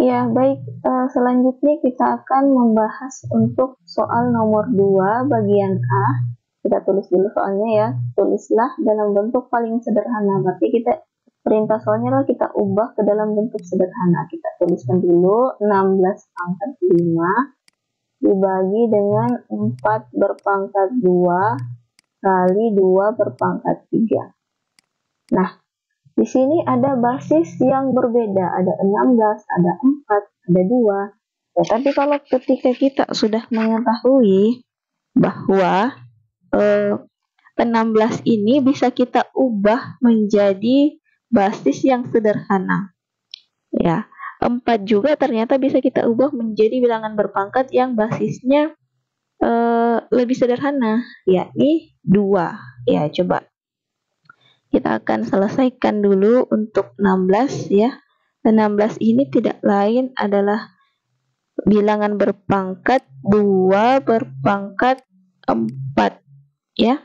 Ya, baik. Selanjutnya kita akan membahas untuk soal nomor 2 bagian A. Kita tulis dulu soalnya ya. Tulislah dalam bentuk paling sederhana. Berarti kita perintah soalnya lah kita ubah ke dalam bentuk sederhana. Kita tuliskan dulu 16 pangkat 5 dibagi dengan 4 berpangkat 2 kali 2 berpangkat 3. Nah, di sini ada basis yang berbeda, ada 16, ada 4, ada 2. Ya, tapi kalau ketika kita sudah mengetahui bahwa 16 ini bisa kita ubah menjadi basis yang sederhana. Ya, 4 juga ternyata bisa kita ubah menjadi bilangan berpangkat yang basisnya lebih sederhana, yakni 2. Ya, coba kita akan selesaikan dulu untuk 16 ya. 16 ini tidak lain adalah bilangan berpangkat 2 berpangkat 4 ya.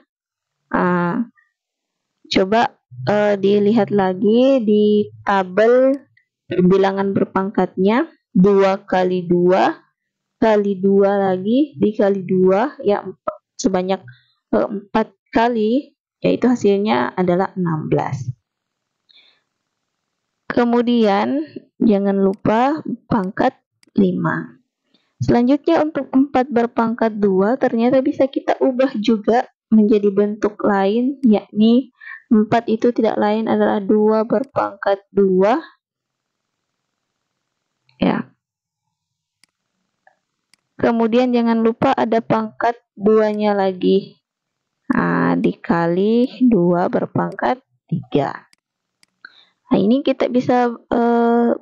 Coba dilihat lagi di tabel bilangan berpangkatnya, 2 kali 2 kali 2 lagi dikali 2 ya, sebanyak 4 kali, yaitu hasilnya adalah 16. Kemudian jangan lupa pangkat 5. Selanjutnya untuk 4 berpangkat 2 ternyata bisa kita ubah juga menjadi bentuk lain, yakni 4 itu tidak lain adalah 2 berpangkat 2 ya. Kemudian jangan lupa ada pangkat 2-nya lagi. Dikali 2 berpangkat 3. Nah, ini kita bisa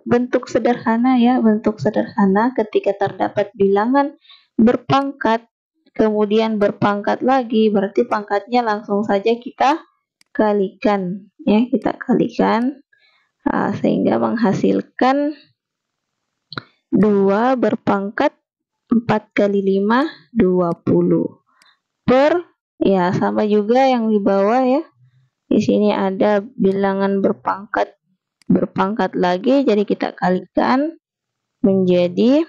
bentuk sederhana ya, bentuk sederhana ketika terdapat bilangan berpangkat kemudian berpangkat lagi, berarti pangkatnya langsung saja kita kalikan ya, kita kalikan sehingga menghasilkan 2 berpangkat 4 kali 5 20 per ya, sama juga yang di bawah ya. Di sini ada bilangan berpangkat lagi, jadi kita kalikan menjadi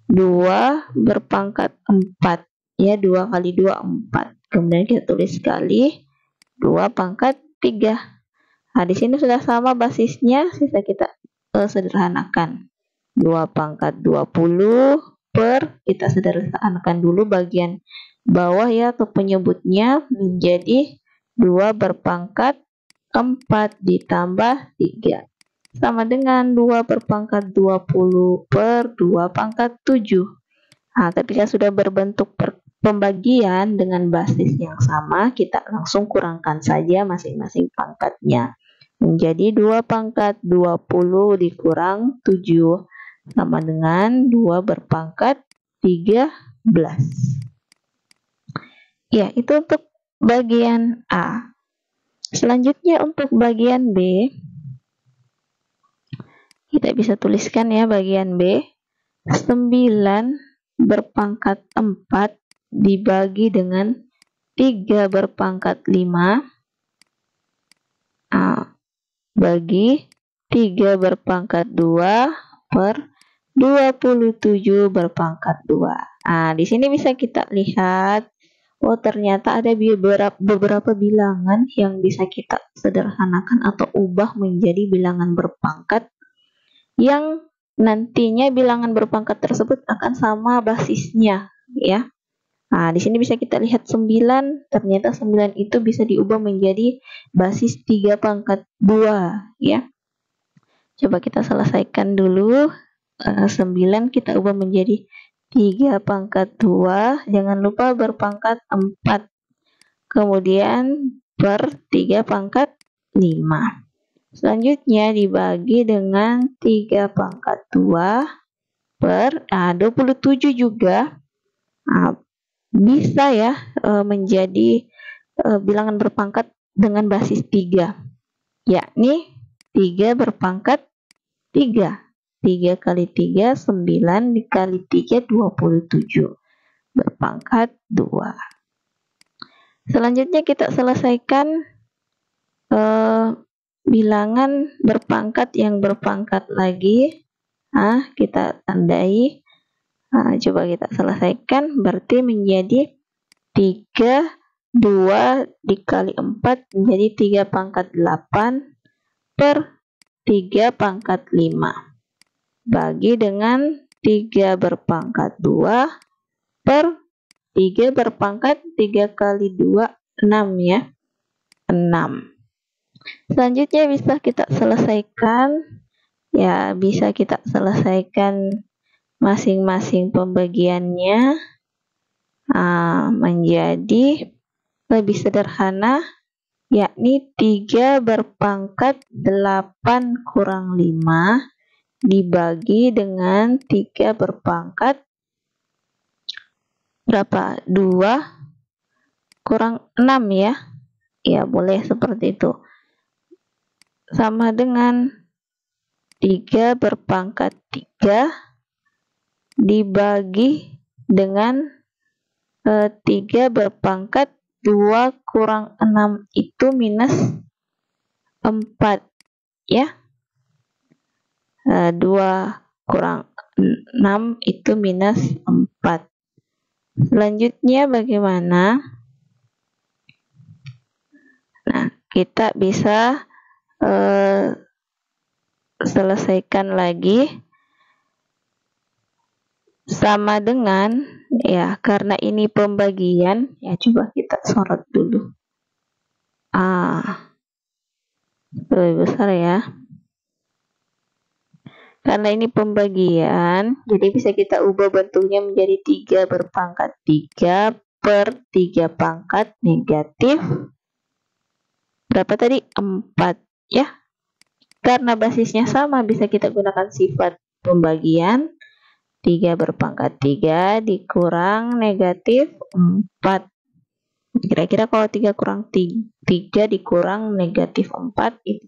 2 berpangkat 4 ya, 2 kali 2 4. Kemudian kita tulis kali 2 pangkat 3. Nah, di sini sudah sama basisnya, sisa kita sederhanakan. 2 pangkat 20 per, kita sederhanakan dulu bagian bawah ya atau penyebutnya, menjadi 2 berpangkat 4 ditambah 3 sama dengan 2 berpangkat 20 per 2 pangkat 7. Nah, ketika sudah berbentuk pembagian dengan basis yang sama, kita langsung kurangkan saja masing-masing pangkatnya. Menjadi 2 pangkat 20 dikurang 7 sama dengan 2 berpangkat 13. Ya, itu untuk bagian A. Selanjutnya untuk bagian B, kita bisa tuliskan ya bagian B. 9 berpangkat 4 dibagi dengan 3 berpangkat 5 bagi 3 berpangkat 2 per 27 berpangkat 2. Nah, di sini bisa kita lihat, oh ternyata ada beberapa bilangan yang bisa kita sederhanakan atau ubah menjadi bilangan berpangkat yang nantinya bilangan berpangkat tersebut akan sama basisnya ya. Nah, di sini bisa kita lihat 9, ternyata 9 itu bisa diubah menjadi basis 3 pangkat 2 ya. Coba kita selesaikan dulu. 9 kita ubah menjadi 3 pangkat 2, jangan lupa berpangkat 4. Kemudian per 3 pangkat 5. Selanjutnya dibagi dengan 3 pangkat 2 per 27 juga bisa ya menjadi bilangan berpangkat dengan basis 3, yakni 3 berpangkat 3. 3 kali 3 9 dikali 3 27 berpangkat 2. Selanjutnya kita selesaikan bilangan berpangkat yang berpangkat lagi. Kita tandai. Coba kita selesaikan, berarti menjadi 3, 2 dikali 4 menjadi 3 pangkat 8 per 3 pangkat 5. Bagi dengan 3 berpangkat 2 per 3 berpangkat 3 kali 2, 6 ya. 6. Selanjutnya bisa kita selesaikan. Ya, bisa kita selesaikan masing-masing pembagiannya menjadi lebih sederhana, yakni 3 berpangkat 8 kurang 5 dibagi dengan 3 berpangkat berapa? 2 kurang 6 ya. Ya, boleh seperti itu. Sama dengan 3 berpangkat 3 dibagi dengan 3 berpangkat 2 kurang 6 itu minus 4 ya. 2 kurang 6 itu minus 4. Selanjutnya bagaimana? Nah, kita bisa selesaikan lagi. Sama dengan, ya, karena ini pembagian, ya coba kita sorot dulu. Lebih besar ya. Karena ini pembagian, jadi bisa kita ubah bentuknya menjadi 3 berpangkat 3 per 3 pangkat negatif berapa tadi? 4 ya. Karena basisnya sama, bisa kita gunakan sifat pembagian. 3 berpangkat 3 dikurang negatif 4. Kira-kira kalau 3 kurang 3 dikurang negatif 4 itu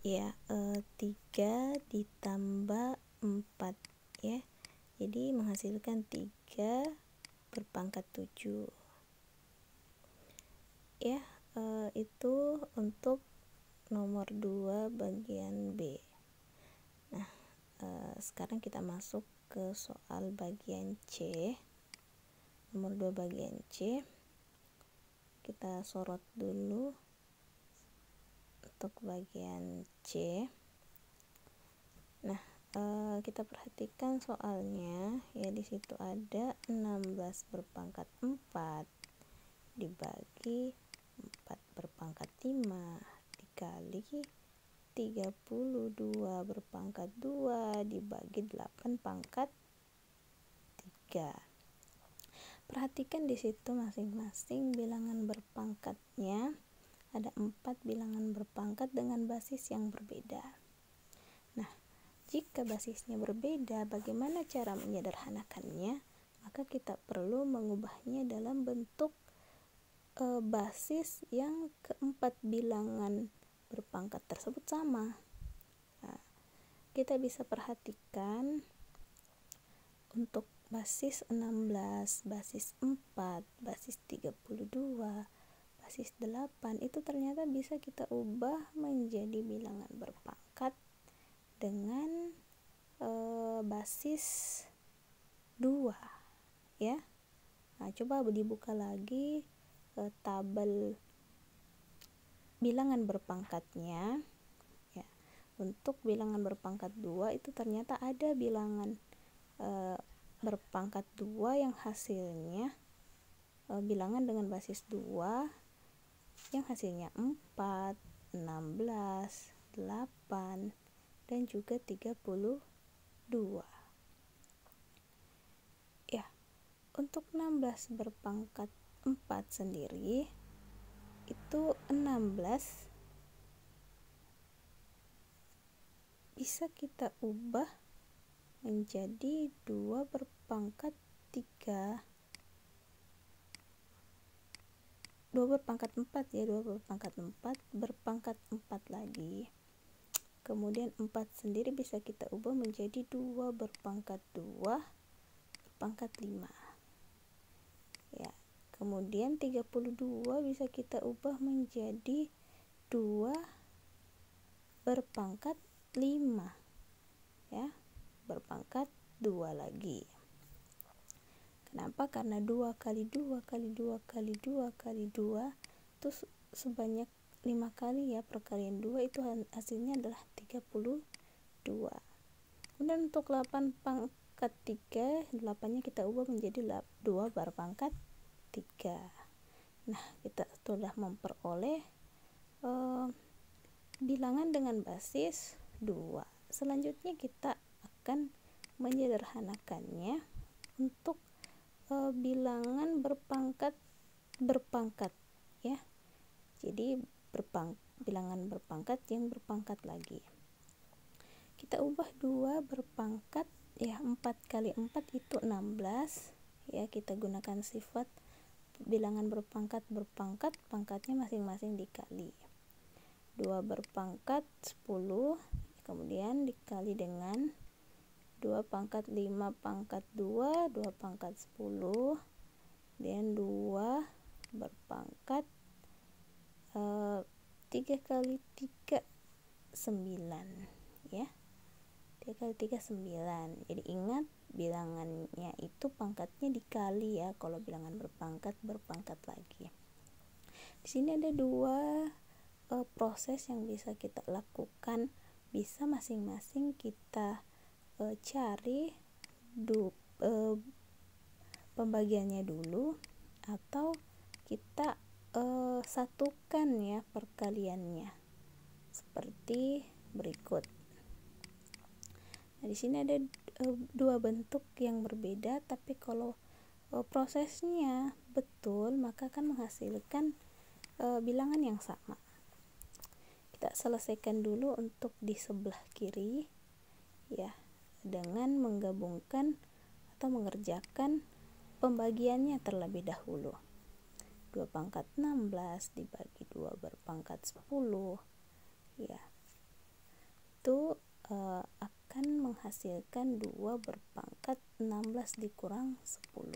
ya, 3 ditambah 4 ya, jadi menghasilkan 3 berpangkat 7 ya. Itu untuk nomor 2 bagian B. Nah, sekarang kita masuk ke soal bagian C. Nomor 2 bagian C, kita sorot dulu untuk bagian C. Nah, kita perhatikan soalnya ya, di situ ada 16 berpangkat 4 dibagi 4 berpangkat 5 dikali 32 berpangkat 2 dibagi 8 pangkat 3. Perhatikan di situ masing-masing bilangan berpangkatnya ada 4 bilangan berpangkat dengan basis yang berbeda. Nah, jika basisnya berbeda, bagaimana cara menyederhanakannya? Maka kita perlu mengubahnya dalam bentuk basis yang keempat bilangan berpangkat tersebut sama. Nah, kita bisa perhatikan untuk basis 16, basis 4, basis 32, basis 8 itu ternyata bisa kita ubah menjadi bilangan berpangkat dengan basis 2 ya. Nah, coba dibuka lagi tabel bilangan berpangkatnya ya. Untuk bilangan berpangkat 2 itu ternyata ada bilangan berpangkat 2 yang hasilnya bilangan dengan basis 2 yang hasilnya 4, 16, 8 dan juga 32 ya. Untuk 16 berpangkat 4 sendiri itu 16 bisa kita ubah menjadi 2 berpangkat 3, 2 berpangkat 4 ya, 2 berpangkat 4 berpangkat 4 lagi. Kemudian 4 sendiri bisa kita ubah menjadi 2 berpangkat 2 berpangkat 5. Kemudian 32 bisa kita ubah menjadi 2 berpangkat 5 ya, berpangkat 2 lagi. Kenapa? Karena 2 kali 2 kali 2 kali 2 kali 2 itu sebanyak 5 kali ya, perkalian 2 itu hasilnya adalah 32. Kemudian untuk 8 pangkat 3, 8 nya kita ubah menjadi 2 berpangkat 3. Nah, kita sudah memperoleh bilangan dengan basis 2. Selanjutnya kita akan menyederhanakannya untuk bilangan berpangkat ya. Jadi bilangan berpangkat yang berpangkat lagi. Kita ubah 2 berpangkat ya, 4 kali 4 itu 16 ya, kita gunakan sifat bilangan berpangkat, pangkatnya masing-masing dikali. 2 berpangkat 10 kemudian dikali dengan 2 pangkat 5 pangkat 2, 2 pangkat 10, dan 2 berpangkat 3 kali 3 9 ya. 3 kali 3 9. Jadi ingat bilangannya itu pangkatnya dikali ya kalau bilangan berpangkat lagi. Di sini ada 2 proses yang bisa kita lakukan. Bisa masing-masing kita cari pembagiannya dulu, atau kita satukan ya perkaliannya seperti berikut. Nah, di sini ada 2 bentuk yang berbeda, tapi kalau prosesnya betul maka akan menghasilkan bilangan yang sama. Kita selesaikan dulu untuk di sebelah kiri ya, dengan menggabungkan atau mengerjakan pembagiannya terlebih dahulu. 2 pangkat 16 dibagi 2 berpangkat 10 ya, itu akan menghasilkan 2 berpangkat 16 dikurang 10.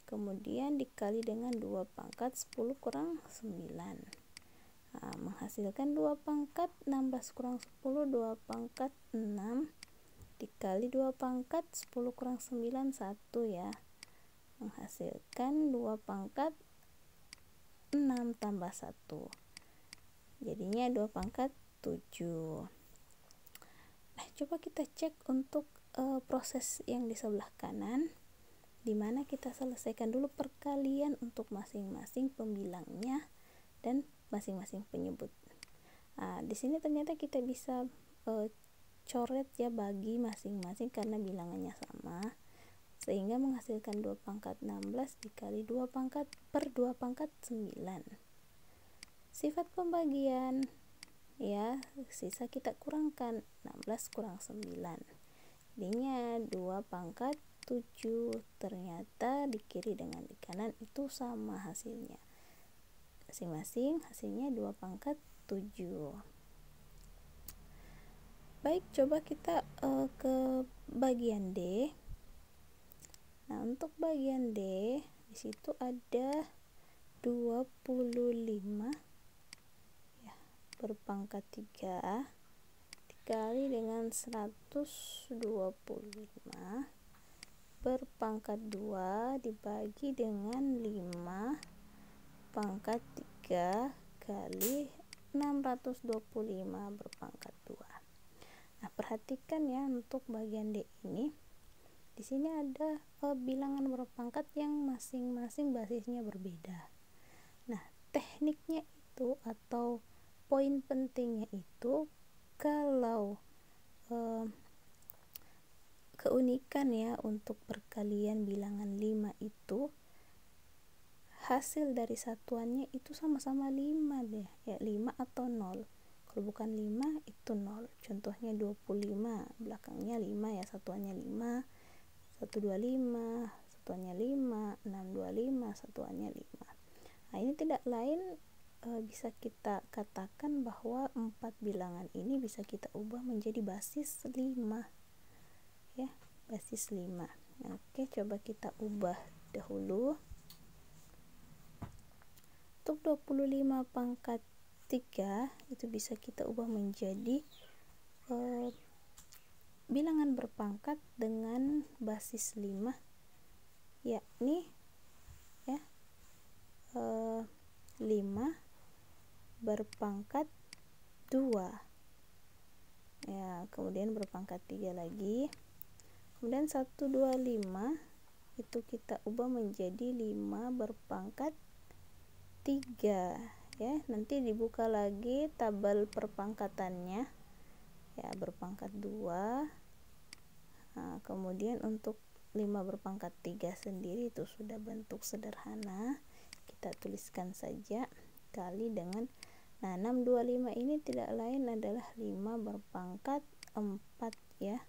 Kemudian dikali dengan 2 pangkat 10 kurang 9. Nah, menghasilkan 2 pangkat 16 kurang 10, 2 pangkat 6 dikali 2 pangkat 10 kurang 9 1 ya, menghasilkan 2 pangkat 6 tambah 1, jadinya 2 pangkat 7. Nah, coba kita cek untuk proses yang di sebelah kanan, dimana kita selesaikan dulu perkalian untuk masing-masing pembilangnya dan masing-masing penyebut. Nah, di sini ternyata kita bisa coret ya, bagi masing-masing karena bilangannya sama, sehingga menghasilkan 2 pangkat 16 dikali 2 pangkat per 2 pangkat 9. Sifat pembagian ya, sisa kita kurangkan, 16 kurang 9 jadinya 2 pangkat 7. Ternyata di kiri dengan di kanan itu sama hasilnya, masing-masing hasilnya 2 pangkat 7. Baik, coba kita ke bagian D. Nah, untuk bagian D di situ ada 25 ya, berpangkat 3 dikali dengan 125 berpangkat 2 dibagi dengan 5 pangkat 3 kali 625 berpangkat 2. Nah, perhatikan ya untuk bagian D ini. Di sini ada bilangan berpangkat yang masing-masing basisnya berbeda. Nah, tekniknya itu atau poin pentingnya itu, kalau keunikan ya untuk perkalian bilangan 5 itu hasil dari satuannya itu sama-sama 5 deh ya, 5 atau 0. Kalau bukan 5 itu 0. Contohnya 25, belakangnya 5 ya, satuannya 5, 125 satuannya 5, 625 satuannya 5. Nah, ini tidak lain bisa kita katakan bahwa 4 bilangan ini bisa kita ubah menjadi basis 5 ya, basis 5. Oke, coba kita ubah dahulu. Untuk 25 pangkat 3 itu bisa kita ubah menjadi bilangan berpangkat dengan basis 5, yakni ya 5 berpangkat 2 ya, kemudian berpangkat 3 lagi, kemudian 125 itu kita ubah menjadi 5 berpangkat 3 ya. Nanti dibuka lagi tabel perpangkatannya ya, berpangkat 2. Nah, kemudian untuk 5 berpangkat 3 sendiri itu sudah bentuk sederhana, kita tuliskan saja kali dengan 625 ini tidak lain adalah 5 berpangkat 4 ya.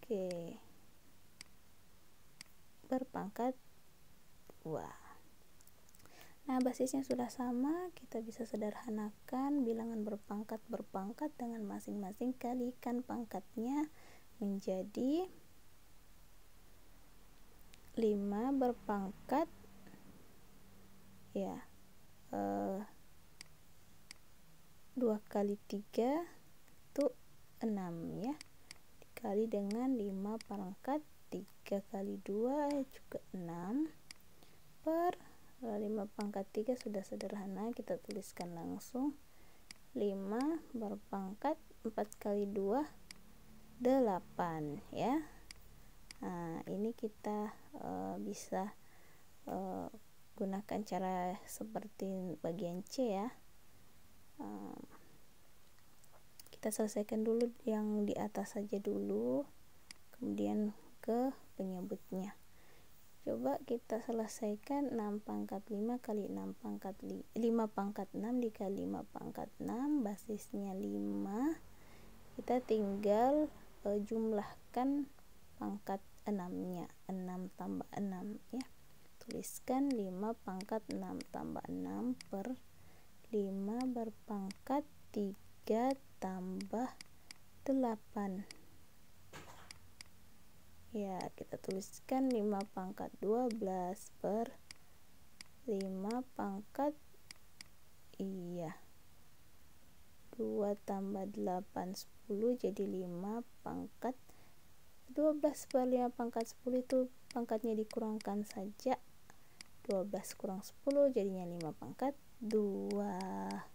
Oke, berpangkat 2. Nah, basisnya sudah sama, kita bisa sederhanakan bilangan berpangkat dengan masing-masing kalikan pangkatnya menjadi 5 berpangkat ya 2 kali 3 itu 6 ya, dikali dengan 5 pangkat 3 kali 2 juga 6 per 5 pangkat 3 sudah sederhana, kita tuliskan langsung 5 berpangkat 4 kali 2 8 ya. Nah, ini kita bisa gunakan cara seperti bagian C ya. Kita selesaikan dulu yang di atas saja dulu, kemudian ke penyebutnya. Coba kita selesaikan 6 pangkat 5 kali 6 pangkat 5 pangkat 6 dikali 5 pangkat 6, basisnya 5. Kita tinggal jumlahkan pangkat 6-nya, 6 tambah 6 ya. Tuliskan 5 pangkat 6 tambah 6 per 5 berpangkat 3 tambah 8 ya, kita tuliskan 5 pangkat 12 per 5 pangkat 2 tambah 8 10, jadi 5 pangkat 12 per 5 pangkat 10 itu pangkatnya dikurangkan saja, 12 kurang 10 jadinya 5 pangkat 2.